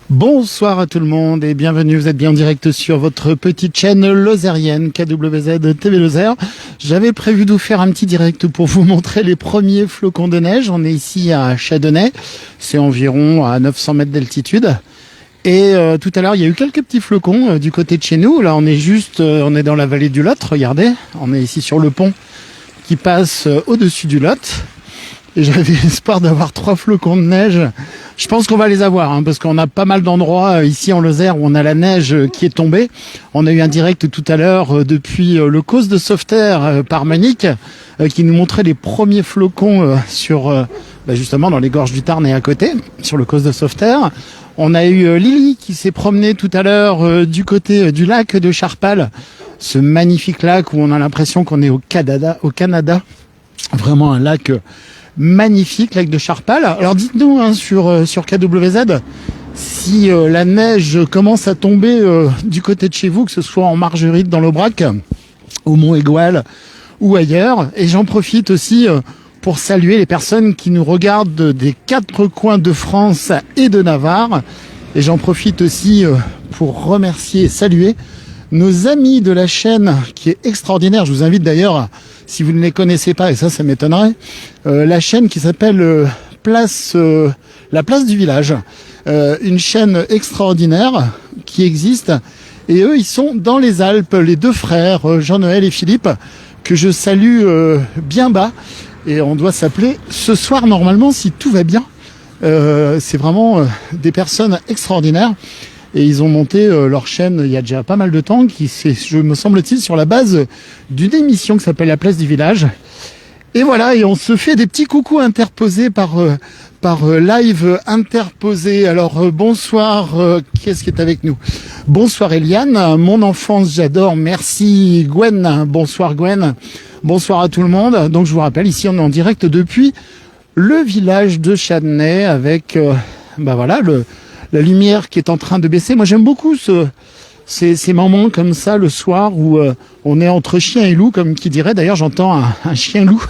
Bonsoir à tout le monde et bienvenue, vous êtes bien en direct sur votre petite chaîne lozérienne KWZ TV Lozère. J'avais prévu de vous faire un petit direct pour vous montrer les premiers flocons de neige. On est ici à Châdenay, c'est environ à 900 mètres d'altitude. Et tout à l'heure, il y a eu quelques petits flocons du côté de chez nous. Là, on est dans la vallée du Lot, regardez. On est ici sur le pont qui passe au-dessus du Lot. Et j'avais espoir d'avoir 3 flocons de neige. Je pense qu'on va les avoir, parce qu'on a pas mal d'endroits ici en Lozère où on a la neige qui est tombée. On a eu un direct tout à l'heure depuis le cause de Sauveterre par Monique qui nous montrait les premiers flocons sur justement dans les gorges du Tarn et à côté, sur le cause de Sauveterre. On a eu Lily qui s'est promenée tout à l'heure du côté du lac de Charpal, ce magnifique lac où on a l'impression qu'on est au Canada. Vraiment un lac magnifique, lac de Charpal. Alors dites-nous sur KWZ si la neige commence à tomber du côté de chez vous, que ce soit en Margerite, dans l'Aubrac, au Mont-Égual ou ailleurs. Et j'en profite aussi pour saluer les personnes qui nous regardent des 4 coins de France et de Navarre. Et j'en profite aussi pour remercier et saluer nos amis de la chaîne qui est extraordinaire. Je vous invite d'ailleurs, si vous ne les connaissez pas, et ça m'étonnerait, la chaîne qui s'appelle La Place du Village. Une chaîne extraordinaire qui existe. Et eux, ils sont dans les Alpes, les 2 frères, Jean-Noël et Philippe, que je salue bien bas. Et on doit s'appeler ce soir normalement, si tout va bien. C'est vraiment des personnes extraordinaires. Et ils ont monté leur chaîne il y a déjà pas mal de temps, je me semble-t-il, sur la base d'une émission qui s'appelle La Place du Village. Et voilà, et on se fait des petits coucous interposés par live interposé. Alors bonsoir, qui est-ce qui est avec nous? Bonsoir Eliane, mon enfance j'adore, merci Gwen, bonsoir Gwen, bonsoir à tout le monde. Donc je vous rappelle, ici on est en direct depuis le village de Châdenay avec la lumière qui est en train de baisser. Moi, j'aime beaucoup ces moments comme ça, le soir, où on est entre chien et loup, comme qui dirait. D'ailleurs, j'entends un chien-loup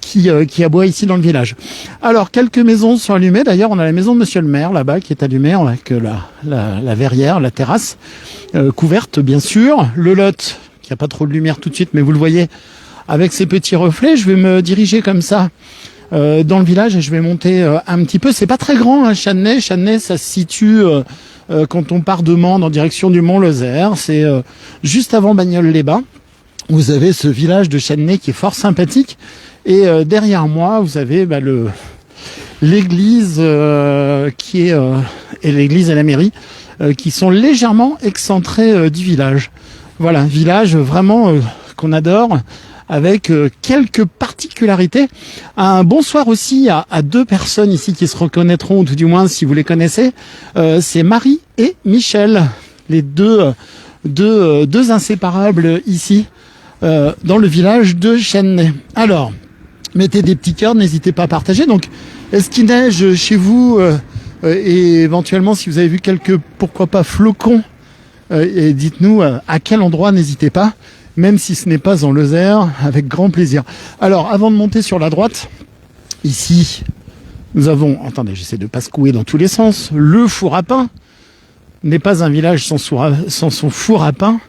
qui aboie ici dans le village. Alors, quelques maisons sont allumées. D'ailleurs, on a la maison de Monsieur le maire, là-bas, qui est allumée, avec la verrière, la terrasse, couverte, bien sûr. Le Lot, qui n'a pas trop de lumière tout de suite, mais vous le voyez, avec ses petits reflets. Je vais me diriger comme ça dans le village et je vais monter un petit peu. C'est pas très grand, hein, Châdenay. Châdenay, ça se situe quand on part de Mende en direction du Mont-Lozère. C'est juste avant Bagnoles-les-Bains. Vous avez ce village de Châdenay qui est fort sympathique. Et derrière moi, vous avez l'église et l'église et la mairie qui sont légèrement excentrés du village. Voilà, village vraiment qu'on adore, avec quelques particularités. Un bonsoir aussi à 2 personnes ici qui se reconnaîtront, ou tout du moins si vous les connaissez. C'est Marie et Michel, les deux inséparables ici dans le village de Châdenay. Alors, mettez des petits cœurs, n'hésitez pas à partager. Donc, est-ce qu'il neige chez vous et éventuellement si vous avez vu quelques, pourquoi pas, flocons, et dites-nous à quel endroit, n'hésitez pas. Même si ce n'est pas en Lozère, avec grand plaisir. Alors, avant de monter sur la droite, ici, nous avons, attendez, j'essaie de ne pas secouer dans tous les sens, le four à pain. N'est pas un village sans son four à pain.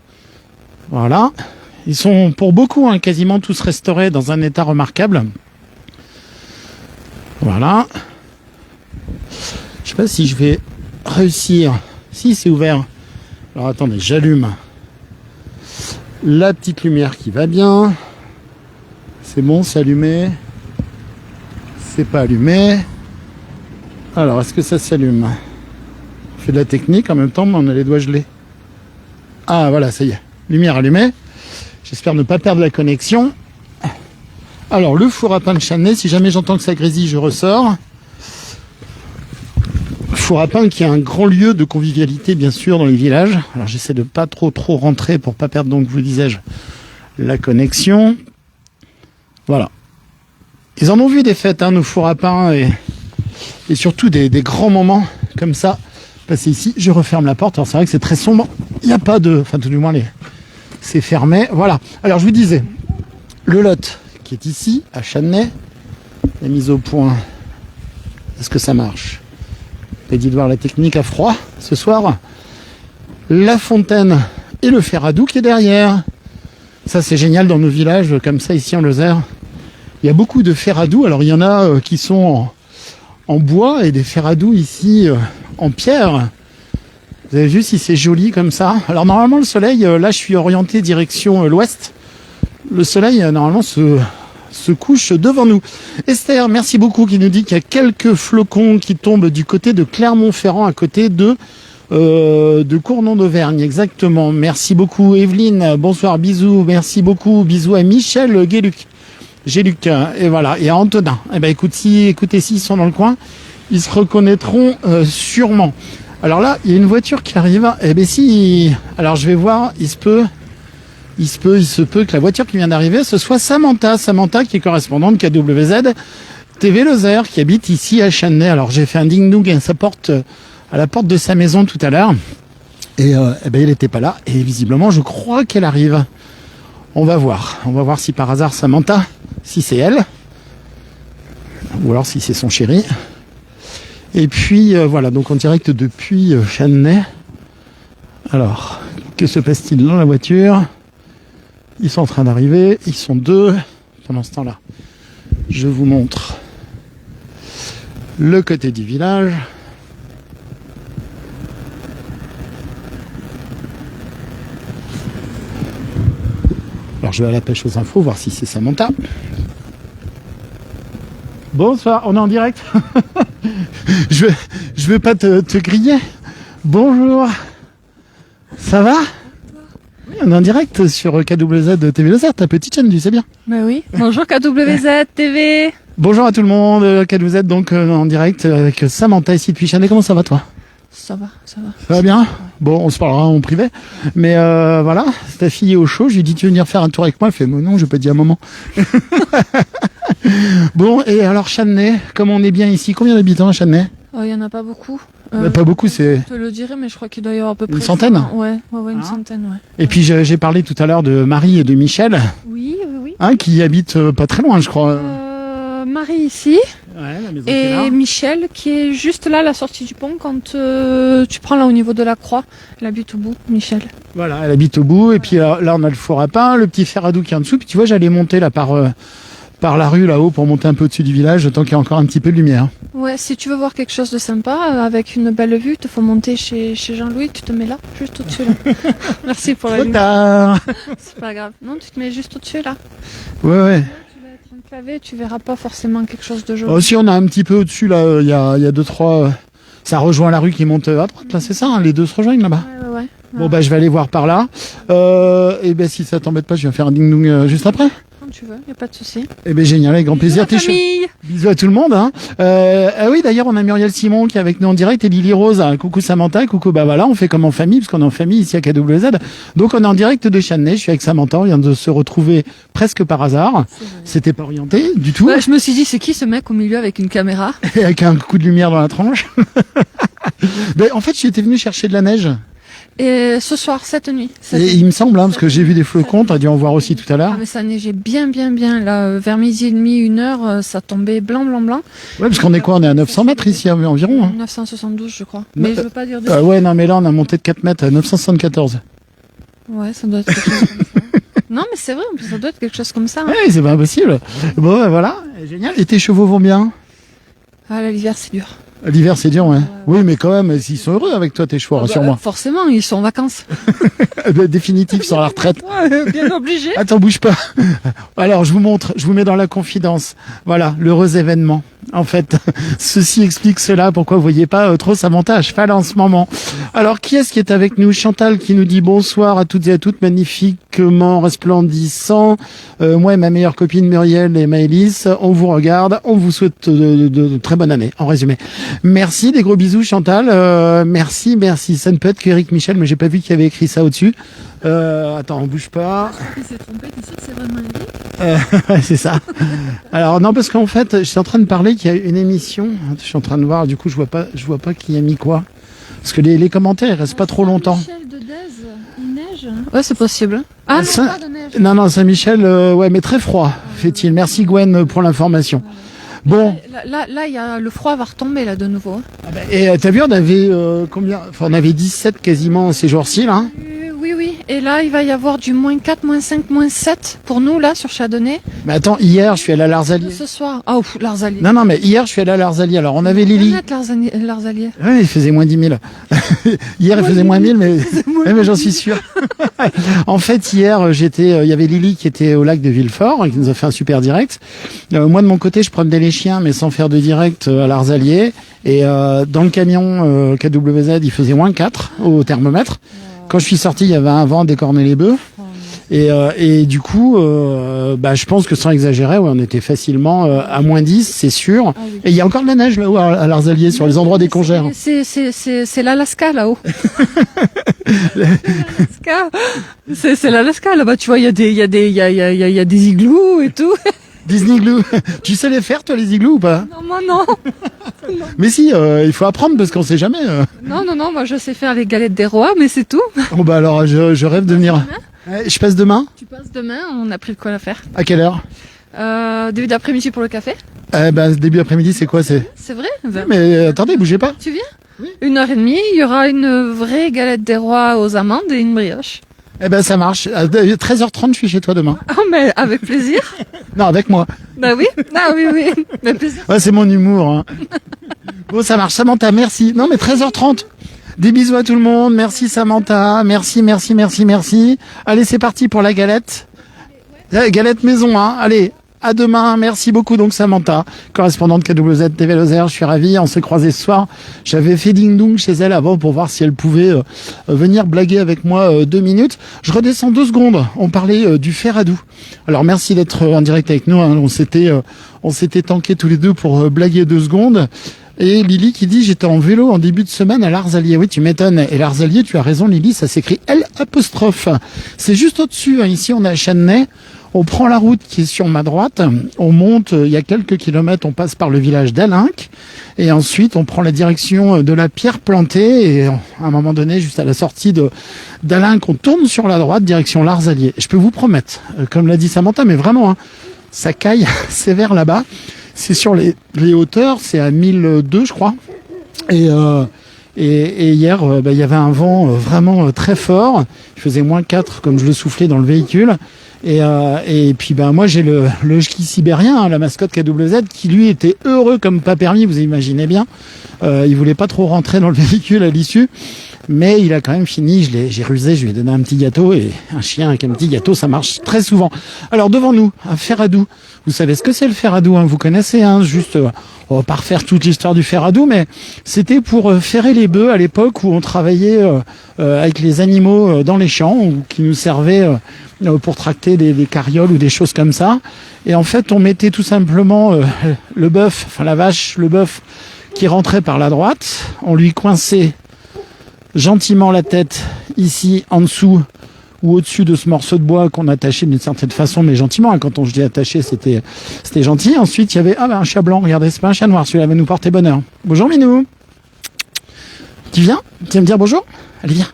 Voilà. Ils sont, pour beaucoup, quasiment tous restaurés dans un état remarquable. Voilà. Je sais pas si je vais réussir. Si, c'est ouvert. Alors, attendez, j'allume la petite lumière qui va bien. C'est bon, c'est allumé. C'est pas allumé. Alors, est-ce que ça s'allume? On fait de la technique en même temps, mais on a les doigts gelés. Ah, voilà, ça y est. Lumière allumée. J'espère ne pas perdre la connexion. Alors, le four à pain de Châdenay. Si jamais j'entends que ça grésille, je ressors. Four à pain qui est un grand lieu de convivialité, bien sûr, dans les villages. Alors, j'essaie de pas trop rentrer pour pas perdre, donc, vous disais-je, la connexion. Voilà. Ils en ont vu des fêtes, nos fours à pain, et surtout des grands moments comme ça passer ici. Je referme la porte. Alors c'est vrai que c'est très sombre. Il n'y a pas de... Enfin tout du moins c'est fermé. Voilà. Alors je vous disais, le lot qui est ici, à Channey, la mise au point. Est-ce que ça marche? T'as dit de voir la technique à froid ce soir. La fontaine et le fer à doux qui est derrière. Ça c'est génial dans nos villages comme ça ici en Lozère. Il y a beaucoup de fer à doux. Alors il y en a qui sont en bois et des fer à doux ici en pierre. Vous avez vu si c'est joli comme ça. Alors normalement le soleil, là je suis orienté direction l'ouest. Le soleil normalement se couche devant nous. Esther, merci beaucoup, qui nous dit qu'il y a quelques flocons qui tombent du côté de Clermont-Ferrand, à côté de Cournon d'Auvergne, exactement. Merci beaucoup Evelyne, bonsoir, bisous, merci beaucoup, bisous à Michel Géluc, et voilà, et à Antonin. Eh ben écoutez, s'ils sont dans le coin, ils se reconnaîtront sûrement. Alors là, il y a une voiture qui arrive, eh ben alors je vais voir, il se peut que la voiture qui vient d'arriver, ce soit Samantha qui est correspondante KWZ TV Lozère, qui habite ici à Channey. Alors j'ai fait un ding-dong à la porte de sa maison tout à l'heure, et elle n'était pas là, et visiblement je crois qu'elle arrive. On va voir si par hasard Samantha, si c'est elle, ou alors si c'est son chéri. Et puis voilà, donc en direct depuis Channey. Alors, que se passe-t-il dans la voiture? Ils sont en train d'arriver, ils sont deux. Pendant ce temps-là, je vous montre le côté du village. Alors je vais à la pêche aux infos, voir si c'est Samantha. Bonsoir, on est en direct. je veux pas te griller. Bonjour. Ça va? Oui, on est en direct sur KWZ TV Lozère, ta petite chaîne, tu sais bien. Bah oui. Bonjour KWZ TV. Bonjour à tout le monde, KWZ donc en direct avec Samantha ici depuis Channey. Comment ça va toi? Ça va. Ça va bien? Ouais. Bon, on se parlera en privé. Mais voilà, ta fille est au chaud. Je lui ai dit, tu veux venir faire un tour avec moi? Elle fait, mais non, je vais pas dire à maman. Bon, et alors Channey, comme on est bien ici, combien d'habitants à Channey? Il y en a pas beaucoup. Pas beaucoup, c'est... Je te le dirai, mais je crois qu'il doit y avoir à peu près... Une centaine? Ouais, une centaine, ouais. Et puis j'ai parlé tout à l'heure de Marie et de Michel. Oui. Hein, qui habitent pas très loin, je crois. Marie ici. Ouais, la maison et Michel qui est juste là à la sortie du pont quand tu prends là au niveau de la croix. Elle habite au bout, Michel. Voilà, elle habite au bout. Et puis là on a le four à pain, le petit fer à doux qui est en dessous. Puis tu vois, j'allais monter là par la rue là-haut pour monter un peu au-dessus du village tant qu'il y a encore un petit peu de lumière. Ouais, si tu veux voir quelque chose de sympa avec une belle vue, il faut monter chez Jean-Louis, tu te mets là, juste au-dessus là. Merci pour la lumière. Tard. C'est pas grave. Non, tu te mets juste au-dessus là. Ouais. Enclavé, tu verras pas forcément quelque chose de joli. Si on a un petit peu au-dessus là, il y a 2-3. Ça rejoint la rue qui monte à droite là, c'est ça, hein, les deux se rejoignent là-bas. Ouais. Bon bah je vais aller voir par là. Et ben si ça t'embête pas, je vais faire un ding-dong juste après. Quand tu veux, y a pas de souci. Eh ben génial, avec grand plaisir. Bisous à la famille. Bisous à tout le monde. Hein. Oui, d'ailleurs, on a Muriel Simon qui est avec nous en direct et Lily Rose. Hein. Coucou Samantha, coucou. Bah voilà, on fait comme en famille parce qu'on est en famille ici à KWZ. Donc on est en direct de Channey. Je suis avec Samantha. On vient de se retrouver presque par hasard. C'était pas orienté du tout. Ouais, je me suis dit, c'est qui ce mec au milieu avec une caméra et avec un coup de lumière dans la tranche. Ben, en fait, j'étais venu chercher de la neige. Et ce soir, cette nuit. Et il me semble, hein, parce que j'ai vu des flocons, t'as dû en voir aussi tout à l'heure. Ah, mais ça neigeait bien. Là, vers midi et demi, 1h, ça tombait blanc. Ouais, parce qu'on est quoi? On est à 900 mètres ici environ. Hein. 972, je crois. Mais je veux pas dire de... ouais, non, mais là, on a monté de 4 mètres à 974. Ouais, ça doit être quelque chose comme ça. Non, mais c'est vrai, en plus, ça doit être quelque chose comme ça. Hein. Ouais, c'est pas impossible. Bon, voilà, génial. Et tes chevaux vont bien? Ah, l'hiver, c'est dur. L'hiver, c'est dur, ouais. Oui, mais quand même, ils sont heureux avec toi, tes chevaux, rassure-moi. Forcément, ils sont en vacances. Définitif sur la retraite. Ouais, bien obligé. Attends, bouge pas. Alors, je vous montre, je vous mets dans la confidence. Voilà, l'heureux événement. En fait, ceci explique cela, pourquoi vous voyez pas trop Samantha à cheval en ce moment. Alors, qui est-ce qui est avec nous? Chantal qui nous dit bonsoir à toutes et à toutes, magnifiquement resplendissant. Moi et ma meilleure copine Muriel et Maëlys, on vous regarde, on vous souhaite de très bonne année, en résumé. Merci, des gros bisous Chantal. Merci. Ça ne peut être qu'Éric Michel, mais j'ai pas vu qu'il y avait écrit ça au-dessus. Attends, on bouge pas. Il s'est trompé, tu sais que c'est vraiment Eric. Ouais, c'est ça. Alors non, parce qu'en fait, je suis en train de parler qu'il y a une émission. Je suis en train de voir, du coup, je vois pas qui a mis quoi. Parce que les commentaires, ils restent pas trop longtemps. Saint-Michel de Dèze, il neige. Ouais, c'est possible. Ah non, Saint- pas de neige. Non, Saint-Michel, ouais, mais très froid, fait-il. Merci Gwen pour l'information. Bon, Là, il y a le froid va retomber là de nouveau. et t'as vu, on avait combien? Enfin, on avait 17 quasiment ces jours-ci, là. Oui. Et là, il va y avoir du -4, -5, -7 pour nous là sur Chardonnay. Mais attends, hier, je suis allé à Larzalier. Ce soir. Ah, Larzalier. Non, mais hier, je suis allé à Larzalier. Alors, on avait Lily. Larzalier. Ouais, il faisait moins 10 000. Hier, il faisait moins 1000, mais, ouais, mais j'en suis sûr. En fait, hier, il y avait Lily qui était au lac de Villefort, qui nous a fait un super direct. Moi, de mon côté, je promenais les chiens, mais sans faire de direct à Larzalier. Et dans le camion KWZ, il faisait -4 au thermomètre. Quand je suis sorti, il y avait un vent décorner les bœufs. Et du coup, je pense que sans exagérer, ouais, on était facilement à -10, c'est sûr. Ah oui. Et il y a encore de la neige là-haut à Larzalier, sur les endroits des congères. C'est l'Alaska là-haut. L'Alaska. C'est l'Alaska là-bas. Tu vois, il y a des igloos et tout. Disney Glue. Tu sais les faire, toi, les igloos ou pas? Non, moi non. Mais si, il faut apprendre parce qu'on sait jamais. Non, moi je sais faire les galettes des rois, mais c'est tout. Bon, bah alors, je rêve de venir. Ouais, je passe demain? Tu passes demain, on a pris de quoi la faire. À quelle heure? Début d'après-midi pour le café. Début après-midi, c'est quoi, c'est? C'est vrai? Mais attendez, bougez pas. Tu viens? Oui. 1h30, il y aura une vraie galette des rois aux amandes et une brioche. Ça marche. À 13h30, je suis chez toi demain. Oh, mais avec plaisir. Non, avec moi. Bah oui. Ah oui. Avec plaisir. Ouais, c'est mon humour. Hein. Bon, ça marche. Samantha, merci. Non, mais 13h30. Des bisous à tout le monde. Merci Samantha. Merci. Allez, c'est parti pour la galette. Galette maison, hein. Allez. À demain, merci beaucoup donc Samantha, correspondante KWZ TV Lozère, je suis ravi, on s'est croisés ce soir. J'avais fait ding-dong chez elle avant pour voir si elle pouvait venir blaguer avec moi 2 minutes. Je redescends 2 secondes, on parlait du fer à doux. Alors merci d'être en direct avec nous, hein. On s'était tanké tous les deux pour blaguer 2 secondes. Et Lily qui dit, j'étais en vélo en début de semaine à Larzalier. Oui, tu m'étonnes. Et Larzalier, tu as raison Lily, ça s'écrit L'. C'est juste au-dessus, hein. Ici on est à Channey. On prend la route qui est sur ma droite, on monte, il y a quelques kilomètres, on passe par le village d'Alinck, et ensuite on prend la direction de la Pierre Plantée, et à un moment donné, juste à la sortie d'Alinck, on tourne sur la droite, direction Larzalier. Je peux vous promettre, comme l'a dit Samantha, mais vraiment, hein, ça caille sévère là-bas. C'est sur les hauteurs, c'est à 1002, je crois. Et hier, il y avait un vent vraiment très fort. Il faisait -4, comme je le soufflais dans le véhicule. Et puis moi j'ai le ski sibérien, hein, la mascotte KWZ, qui lui était heureux comme pas permis, vous imaginez bien. Il voulait pas trop rentrer dans le véhicule à l'issue, mais il a quand même fini. J'ai rusé, je lui ai donné un petit gâteau, et un chien avec un petit gâteau, ça marche très souvent. Alors devant nous, un fer à doux. Vous savez ce que c'est le fer à doux, hein, vous connaissez, hein, juste, on va pas refaire toute l'histoire du fer à doux, mais c'était pour ferrer les bœufs à l'époque où on travaillait avec les animaux dans les champs, ou qui nous servaient pour tracter des carrioles ou des choses comme ça. Et en fait, on mettait tout simplement le bœuf, enfin la vache, le bœuf qui rentrait par la droite, on lui coinçait gentiment la tête ici en dessous ou au-dessus de ce morceau de bois qu'on attachait d'une certaine façon, mais gentiment, hein. Quand on je dis attaché, c'était gentil. Ensuite, il y avait un chat blanc, regardez, c'est pas un chat noir, celui-là va nous porter bonheur. Bonjour Minou. Tu viens? Tu vas me dire bonjour? Allez, viens.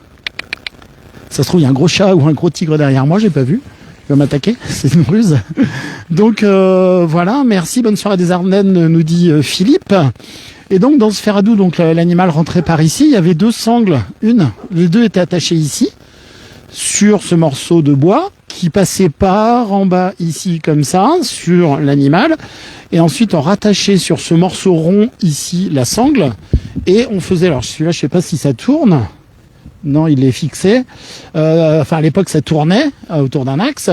Ça se trouve, il y a un gros chat ou un gros tigre derrière moi, j'ai pas vu. Il va m'attaquer, c'est une ruse. Donc voilà, merci, bonne soirée des Ardennes, nous dit Philippe. Et donc dans ce fer à doux, donc l'animal rentrait par ici, il y avait 2 sangles, les 2 étaient attachées ici, sur ce morceau de bois, qui passait par en bas ici comme ça, sur l'animal, et ensuite on rattachait sur ce morceau rond ici la sangle, et on faisait, alors celui-là je sais pas si ça tourne, non, il est fixé. À l'époque, ça tournait autour d'un axe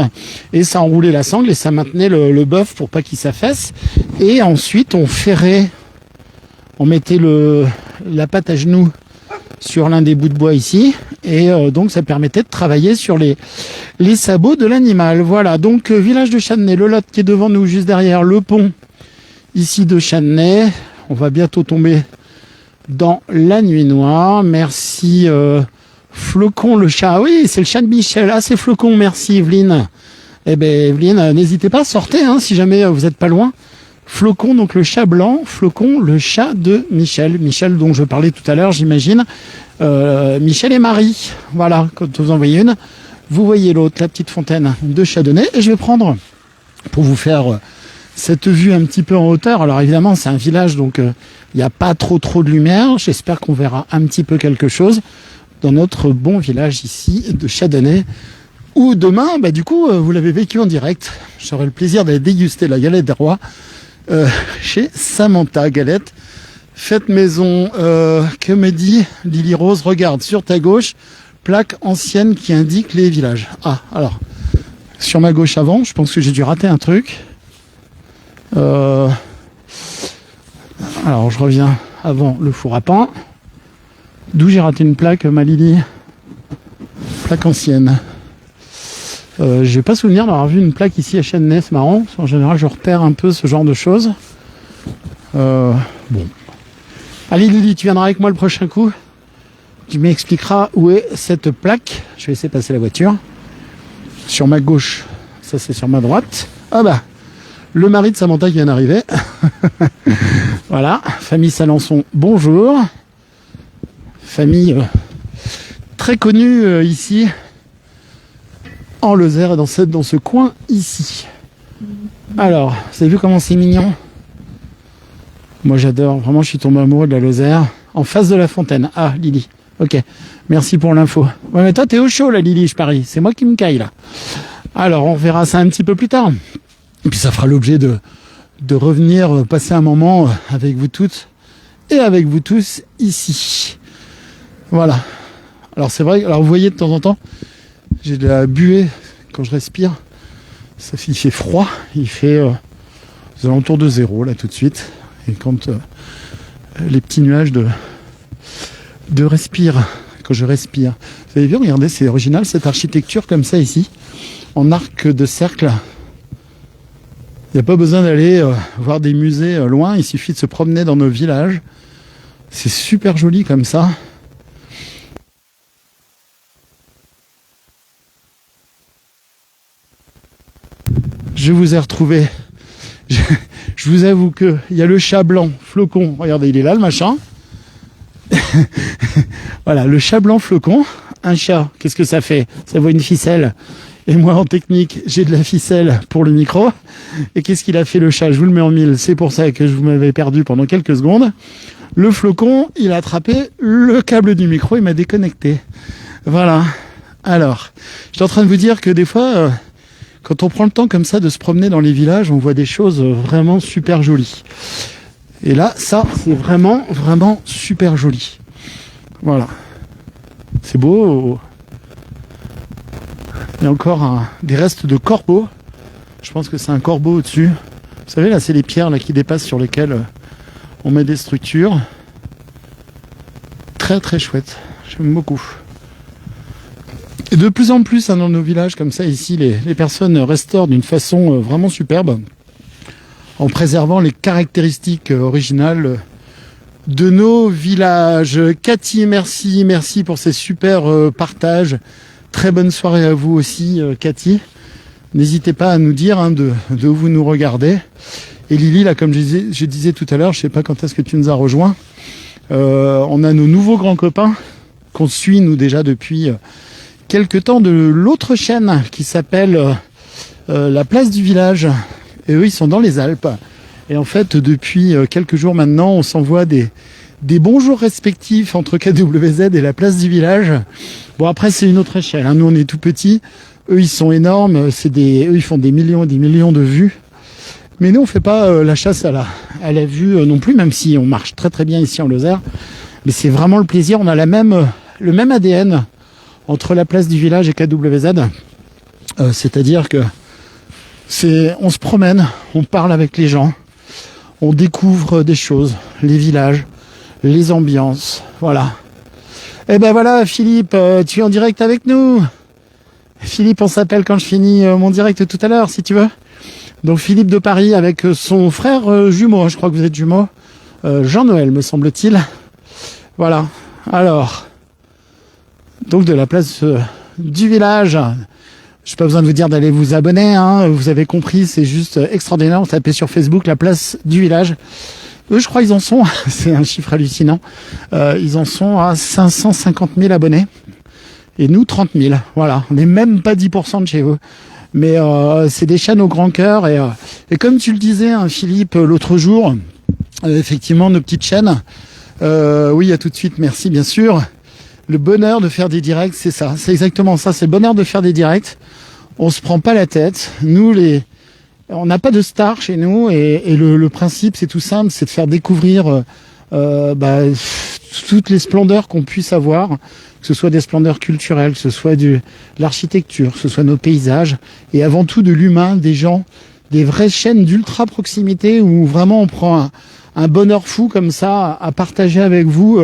et ça enroulait la sangle et ça maintenait le bœuf pour pas qu'il s'affaisse. Et ensuite, on ferrait, on mettait la patte à genoux sur l'un des bouts de bois ici et donc ça permettait de travailler sur les sabots de l'animal. Voilà, donc village de Channey, le lot qui est devant nous juste derrière, le pont ici de Channey. On va bientôt tomber dans la nuit noire. Merci Flocon le chat. Oui, c'est le chat de Michel. Ah, c'est Flocon, merci Evelyne. Eh ben Evelyne, n'hésitez pas, sortez, hein, si jamais vous êtes pas loin. Flocon, donc le chat blanc, Flocon, le chat de Michel. Michel dont je parlais tout à l'heure, j'imagine. Michel et Marie. Voilà, quand vous en voyez une, vous voyez l'autre, la petite fontaine de Chardonnay. Et je vais prendre, pour vous faire cette vue un petit peu en hauteur. Alors évidemment, c'est un village, donc il n'y a pas trop de lumière. J'espère qu'on verra un petit peu quelque chose dans notre bon village ici de Chardonnay. Ou demain, du coup, vous l'avez vécu en direct. J'aurai le plaisir d'aller déguster la galette des rois. Chez Samantha Galette, fête maison. Que me dit Lily Rose? Regarde sur ta gauche, plaque ancienne qui indique les villages. Ah, alors, sur ma gauche avant, je pense que j'ai dû rater un truc. Alors, je reviens avant le four à pain. D'où j'ai raté une plaque, ma Lily? Plaque ancienne. J'ai pas souvenir d'avoir vu une plaque ici à Chênenay, c'est marrant. En général, je repère un peu ce genre de choses. Bon. Allez Lily, tu viendras avec moi le prochain coup. Tu m'expliqueras où est cette plaque. Je vais essayer de passer la voiture. Sur ma gauche, ça c'est sur ma droite. Ah bah, le mari de Samantha qui vient d'arriver. Voilà, famille Salançon, bonjour. Famille très connue ici. En Lozère et dans ce coin ici. Alors, vous avez vu comment c'est mignon? Moi j'adore, vraiment je suis tombé amoureux de la Lozère. En face de la fontaine. Ah Lily, ok, merci pour l'info. Ouais mais toi t'es au chaud là Lily, je parie, c'est moi qui me caille là. Alors on verra ça un petit peu plus tard. Et puis ça fera l'objet de revenir passer un moment avec vous toutes et avec vous tous ici. Voilà. Alors c'est vrai, alors vous voyez de temps en temps, j'ai de la buée quand je respire. Il fait froid. Il fait aux alentours de 0 là tout de suite. Et quand les petits nuages de quand je respire. Vous avez vu, regardez, c'est original cette architecture comme ça ici, en arc de cercle. Il n'y a pas besoin d'aller voir des musées loin. Il suffit de se promener dans nos villages. C'est super joli comme ça. Je vous ai retrouvé. Je vous avoue que il y a le chat blanc, Flocon. Regardez, il est là, le machin. Voilà, le chat blanc, Flocon. Un chat, qu'est-ce que ça fait? Ça vaut une ficelle. Et moi, en technique, j'ai de la ficelle pour le micro. Et qu'est-ce qu'il a fait, le chat? Je vous le mets en mille. C'est pour ça que je vous m'avais perdu pendant quelques secondes. Le Flocon, il a attrapé le câble du micro. Il m'a déconnecté. Voilà. Alors, j'étais en train de vous dire que des fois... quand on prend le temps comme ça de se promener dans les villages, on voit des choses vraiment super jolies. Et là, ça, c'est vraiment, vraiment super joli. Voilà. C'est beau. Il y a encore des restes de corbeaux. Je pense que c'est un corbeau au-dessus. Vous savez, là, c'est les pierres là, qui dépassent sur lesquelles on met des structures. Très, très chouette. J'aime beaucoup. Et de plus en plus dans nos villages comme ça ici, les personnes restaurent d'une façon vraiment superbe en préservant les caractéristiques originales de nos villages. Cathy, merci pour ces super partages. Très bonne soirée à vous aussi Cathy. N'hésitez pas à nous dire de où vous nous regardez. Et Lily, là comme je disais tout à l'heure, je sais pas quand est-ce que tu nous as rejoint. On a nos nouveaux grands copains qu'on suit nous déjà depuis... quelque temps de l'autre chaîne qui s'appelle La Place du Village. Et eux, ils sont dans les Alpes. Et en fait, depuis quelques jours maintenant, on s'envoie des bonjours respectifs entre KWZ et La Place du Village. Bon, après, c'est une autre échelle. Hein. Nous, on est tout petits. Eux, ils sont énormes. Eux, ils font des millions et des millions de vues. Mais nous, on fait pas la chasse à la vue non plus, même si on marche très très bien ici en Lozère. Mais c'est vraiment le plaisir. On a le même ADN entre La Place du Village et KWZ, c'est-à-dire que on se promène, on parle avec les gens, on découvre des choses, les villages, les ambiances, voilà. Et ben voilà, Philippe, tu es en direct avec nous. Philippe, on s'appelle quand je finis mon direct tout à l'heure, si tu veux. Donc Philippe de Paris avec son frère jumeau, je crois que vous êtes jumeaux, Jean-Noël, me semble-t-il. Voilà, alors... donc de la place du village, j'ai pas besoin de vous dire d'aller vous abonner, hein. Vous avez compris, c'est juste extraordinaire. Vous tapez sur Facebook la place du village. Eux, je crois ils en sont, c'est un chiffre hallucinant, ils en sont à 550 000 abonnés. Et nous, 30 000. Voilà, on n'est même pas 10% de chez eux. Mais c'est des chaînes au grand cœur. Et comme tu le disais, hein, Philippe, l'autre jour, effectivement, nos petites chaînes. Oui, à tout de suite, merci, bien sûr. Le bonheur de faire des directs, c'est ça. C'est exactement ça, c'est le bonheur de faire des directs. On se prend pas la tête. Nous, on n'a pas de stars chez nous. Et le principe, c'est tout simple, c'est de faire découvrir toutes les splendeurs qu'on puisse avoir, que ce soit des splendeurs culturelles, que ce soit de l'architecture, que ce soit nos paysages, et avant tout de l'humain, des gens, des vraies chaînes d'ultra proximité où vraiment on prend un bonheur fou comme ça à partager avec vous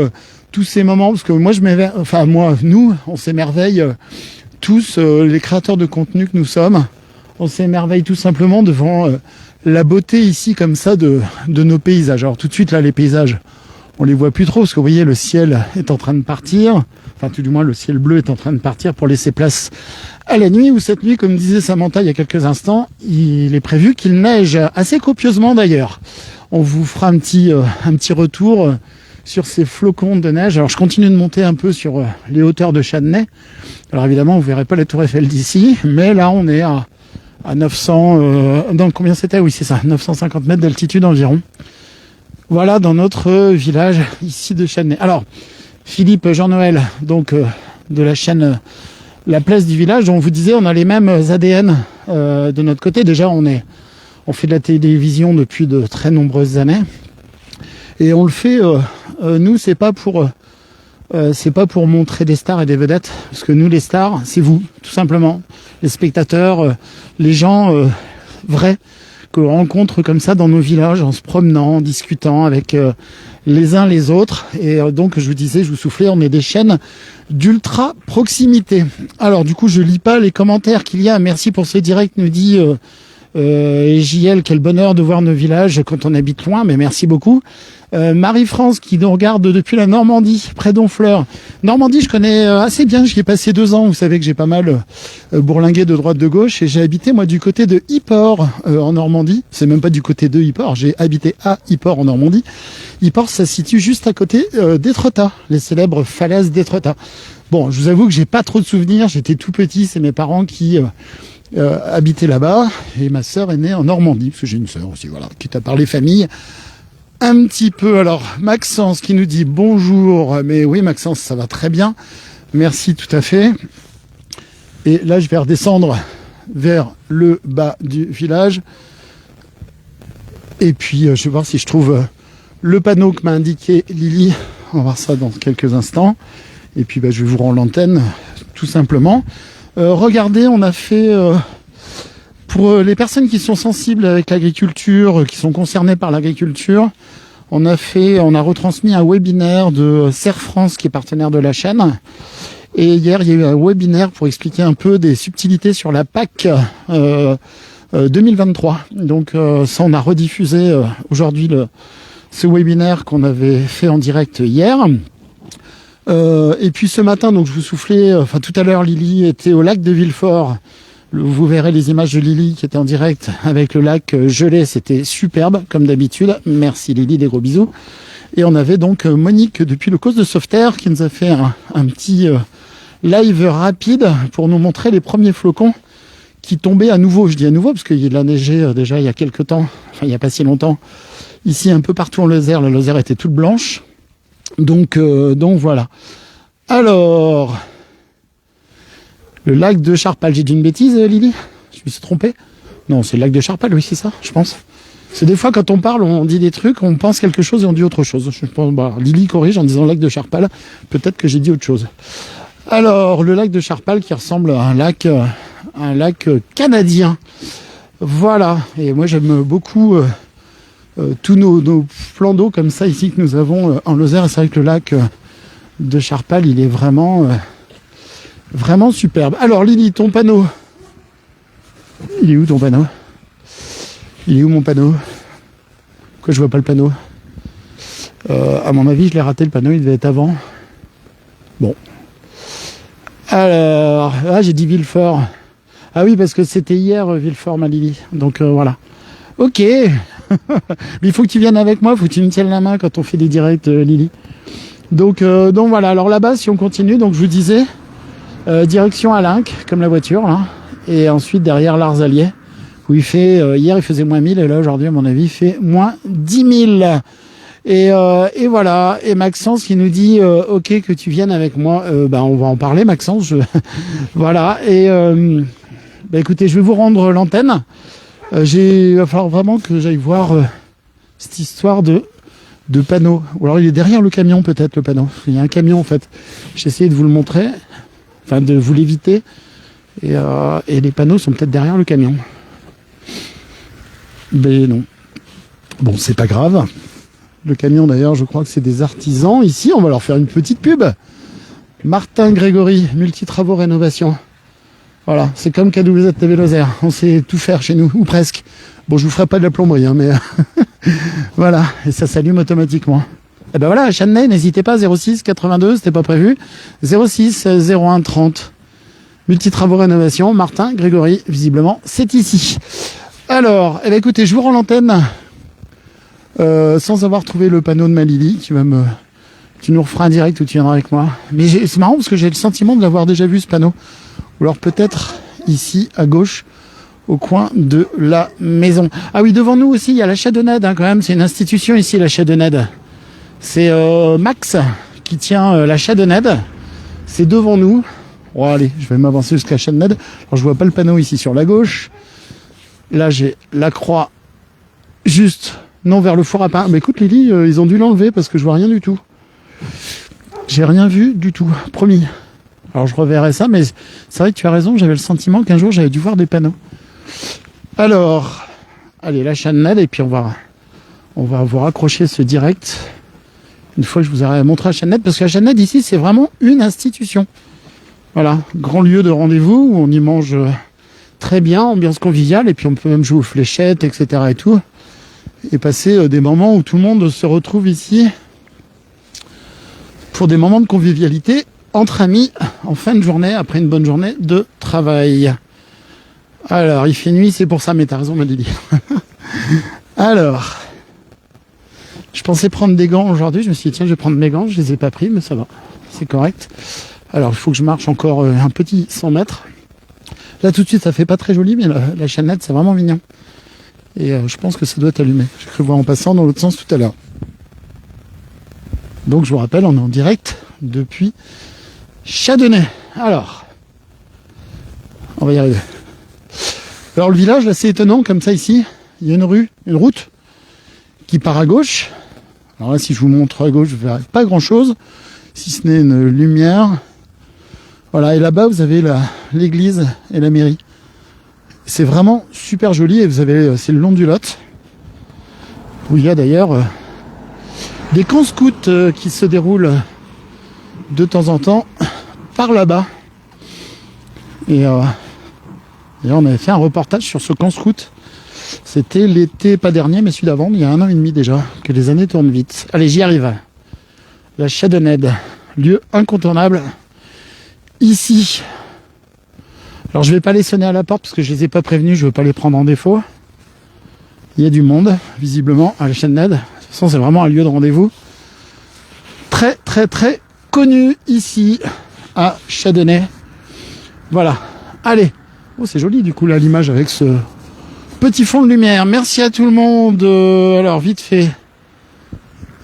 tous ces moments, parce que nous, on s'émerveille tous, les créateurs de contenu que nous sommes, on s'émerveille tout simplement devant la beauté ici comme ça de nos paysages. Alors tout de suite là, les paysages, on les voit plus trop, parce que vous voyez, le ciel est en train de partir, enfin tout du moins le ciel bleu est en train de partir pour laisser place à la nuit, où cette nuit, comme disait Samantha il y a quelques instants, il est prévu qu'il neige assez copieusement d'ailleurs. On vous fera un petit retour sur ces flocons de neige. Alors je continue de monter un peu sur les hauteurs de Châtenay. Alors évidemment, vous verrez pas la tour Eiffel d'ici, mais là on est à 900, combien c'était? Oui, c'est ça, 950 mètres d'altitude environ. Voilà, dans notre village ici de Châtenay. Alors, Philippe, Jean-Noël, donc de la chaîne La Place du Village, on vous disait, on a les mêmes ADN de notre côté. Déjà, on fait de la télévision depuis de très nombreuses années. Et on le fait, nous, c'est pas pour montrer des stars et des vedettes, parce que nous, les stars, c'est vous, tout simplement. Les spectateurs, les gens vrais, qu'on rencontre comme ça dans nos villages, en se promenant, en discutant avec les uns les autres. Et donc, je vous soufflais, on est des chaînes d'ultra proximité. Alors, du coup, je lis pas les commentaires qu'il y a. Merci pour ce direct, nous dit JL, quel bonheur de voir nos villages quand on habite loin, mais merci beaucoup. Marie-France qui nous regarde depuis la Normandie, près d'Honfleur. Normandie, je connais assez bien, j'y ai passé 2 ans, vous savez que j'ai pas mal bourlingué de droite de gauche, et j'ai habité moi du côté de Yport en Normandie. C'est même pas du côté de Yport, j'ai habité à Yport en Normandie. Yport, ça se situe juste à côté d'Étretat, les célèbres falaises d'Étretat. Bon, je vous avoue que j'ai pas trop de souvenirs, j'étais tout petit, c'est mes parents qui habitaient là-bas, et ma sœur est née en Normandie, parce que j'ai une sœur aussi, voilà, qui t'a parlé famille. Un petit peu, alors Maxence qui nous dit bonjour, mais oui Maxence, ça va très bien, merci, tout à fait. Et là je vais redescendre vers le bas du village, et puis je vais voir si je trouve le panneau que m'a indiqué Lily, on va voir ça dans quelques instants, et puis je vais vous rendre l'antenne tout simplement. Regardez, on a fait... pour les personnes qui sont sensibles avec l'agriculture, qui sont concernées par l'agriculture, on a retransmis un webinaire de Serre France, qui est partenaire de la chaîne. Et hier, il y a eu un webinaire pour expliquer un peu des subtilités sur la PAC 2023. Donc ça, on a rediffusé aujourd'hui ce webinaire qu'on avait fait en direct hier. Et puis ce matin, donc je vous soufflais, tout à l'heure, Lily était au lac de Villefort. Vous verrez les images de Lily qui était en direct avec le lac gelé, c'était superbe comme d'habitude. Merci Lily, des gros bisous. Et on avait donc Monique depuis le Cause de Sauveterre qui nous a fait un petit live rapide pour nous montrer les premiers flocons qui tombaient à nouveau. Je dis à nouveau parce qu'il a neigé déjà il y a quelques temps, il n'y a pas si longtemps, ici un peu partout en Lozère. La Lozère était toute blanche. Donc voilà. Alors... le lac de Charpal, j'ai dit une bêtise, Lily? Je me suis trompé? Non, c'est le lac de Charpal, oui, c'est ça, je pense. C'est des fois, quand on parle, on dit des trucs, on pense quelque chose et on dit autre chose. Je pense, Lily corrige en disant lac de Charpal. Peut-être que j'ai dit autre chose. Alors, le lac de Charpal qui ressemble à un lac canadien. Voilà. Et moi, j'aime beaucoup tous nos plans d'eau comme ça ici que nous avons en Lozère. Et c'est vrai que le lac de Charpal, il est vraiment superbe. Alors Lily, ton panneau. Il est où ton panneau? Il est où mon panneau? Pourquoi je vois pas le panneau? À mon avis, je l'ai raté le panneau, il devait être avant. Bon. Alors, j'ai dit Villefort. Ah oui, parce que c'était hier, Villefort-Malily. Donc voilà. Ok. Mais il faut que tu viennes avec moi, il faut que tu me tiennes la main quand on fait des directs, Lily. Donc voilà. Alors là-bas, si on continue, donc je vous disais, direction Alinck, comme la voiture, là. Et ensuite, derrière l'Arzalier, où il fait, hier, il faisait moins 1000, et là, aujourd'hui, à mon avis, il fait moins 10 000. Et voilà. Et Maxence qui nous dit, ok, que tu viennes avec moi. On va en parler, Maxence. Voilà. Et écoutez, je vais vous rendre l'antenne. Il va falloir vraiment que j'aille voir cette histoire de panneau. Ou alors il est derrière le camion, peut-être, le panneau. Il y a un camion, en fait. J'ai essayé de vous le montrer, enfin de vous l'éviter. Et les panneaux sont peut-être derrière le camion. Mais non. Bon, c'est pas grave. Le camion, d'ailleurs, je crois que c'est des artisans. Ici, on va leur faire une petite pub. Martin Grégory, multi-travaux rénovation. Voilà, c'est comme KWZ TV Lozère. On sait tout faire chez nous, ou presque. Bon, je vous ferai pas de la plomberie, hein, mais voilà, et ça s'allume automatiquement. Et ben voilà, Channey, n'hésitez pas, 06 82, c'était pas prévu. 06 01 30. Multi-travaux rénovation, Martin Grégory, visiblement, c'est ici. Alors, eh ben écoutez, je vous rends l'antenne sans avoir trouvé le panneau de Malily. Tu nous referas un direct où tu viendras avec moi. Mais c'est marrant parce que j'ai le sentiment de l'avoir déjà vu, ce panneau. Ou alors peut-être ici à gauche, au coin de la maison. Ah oui, devant nous aussi, il y a la Chadonnade, hein, quand même. C'est une institution ici, la Chadonnade. C'est Max qui tient la Chadonnade. C'est devant nous. Bon, allez, je vais m'avancer jusqu'à la Chadonnade. Alors, je vois pas le panneau ici sur la gauche. Là, j'ai la croix juste, non, vers le four à pain. Mais écoute, Lily, ils ont dû l'enlever parce que je vois rien du tout. J'ai rien vu du tout, promis. Alors je reverrai ça, mais c'est vrai que tu as raison, j'avais le sentiment qu'un jour j'avais dû voir des panneaux. Alors, allez, la Channel, et puis on va vous raccrocher ce direct une fois que je vous aurai montré la Channel, parce que la Channel ici c'est vraiment une institution. Voilà, grand lieu de rendez-vous où on y mange très bien, ambiance conviviale, et puis on peut même jouer aux fléchettes, etc. et tout, et passer des moments où tout le monde se retrouve ici pour des moments de convivialité entre amis, en fin de journée, après une bonne journée de travail. Alors, il fait nuit, c'est pour ça, mais t'as raison, Malily. Alors, je pensais prendre des gants aujourd'hui, je me suis dit, tiens, je vais prendre mes gants, je les ai pas pris, mais ça va, c'est correct. Alors, il faut que je marche encore un petit 100 mètres. Là, tout de suite, ça fait pas très joli, mais la chaînette, c'est vraiment mignon. Et je pense que ça doit être allumé. J'ai cru voir en passant dans l'autre sens tout à l'heure. Donc, je vous rappelle, on est en direct depuis Chadonnay. Alors, on va y arriver. Alors le village, là, c'est étonnant, comme ça ici, il y a une route qui part à gauche. Alors là, si je vous montre à gauche, vous verrez pas grand-chose, si ce n'est une lumière. Voilà, et là-bas, vous avez l'église et la mairie. C'est vraiment super joli, et vous avez, c'est le long du Lot, où il y a d'ailleurs des camps scouts qui se déroulent de temps en temps par là-bas. Et d'ailleurs, on avait fait un reportage sur ce camp scout. C'était l'été, pas dernier, mais celui d'avant, il y a 1 an et demi déjà, que les années tournent vite. Allez, j'y arrive. La Chadonnade, lieu incontournable ici. Alors, je vais pas les sonner à la porte parce que je les ai pas prévenus, je veux pas les prendre en défaut. Il y a du monde, visiblement, à la Chadonnade. De toute façon, c'est vraiment un lieu de rendez-vous très, très, très connu ici à Chadonnay. Voilà. Allez. Oh, c'est joli du coup là l'image avec ce petit fond de lumière. Merci à tout le monde. Alors vite fait.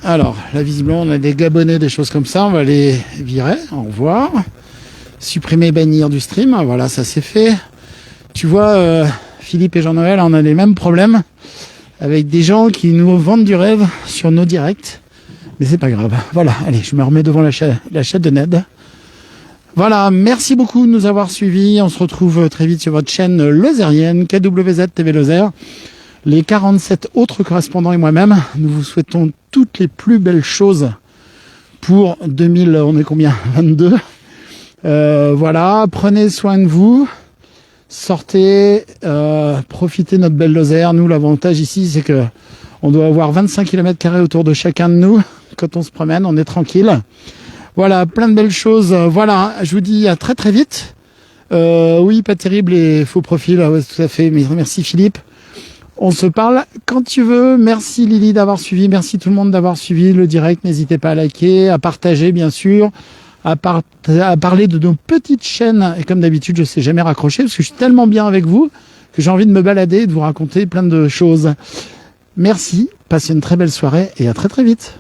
Alors là visiblement on a des gabonnets, des choses comme ça. On va les virer. Au revoir. Supprimer, bannir du stream. Voilà, ça c'est fait. Tu vois, Philippe et Jean-Noël, on a les mêmes problèmes avec des gens qui nous vendent du rêve sur nos directs. Mais c'est pas grave. Voilà, allez, je me remets devant la Chadonnade. Voilà, merci beaucoup de nous avoir suivis. On se retrouve très vite sur votre chaîne lozérienne, KWZ TV Lozère. Les 47 autres correspondants et moi-même, nous vous souhaitons toutes les plus belles choses pour 2000, on est combien 22. Voilà, prenez soin de vous. Sortez, profitez de notre belle Lozère. Nous, l'avantage ici, c'est que on doit avoir 25 km² autour de chacun de nous. Quand on se promène, on est tranquille. Voilà, plein de belles choses. Voilà, je vous dis à très très vite. Oui, pas terrible et faux profil, ouais, tout à fait. Mais merci Philippe. On se parle quand tu veux. Merci Lily d'avoir suivi. Merci tout le monde d'avoir suivi le direct. N'hésitez pas à liker, à partager bien sûr, à parler de nos petites chaînes. Et comme d'habitude, je sais jamais raccrocher parce que je suis tellement bien avec vous que j'ai envie de me balader et de vous raconter plein de choses. Merci. Passez une très belle soirée et à très très vite.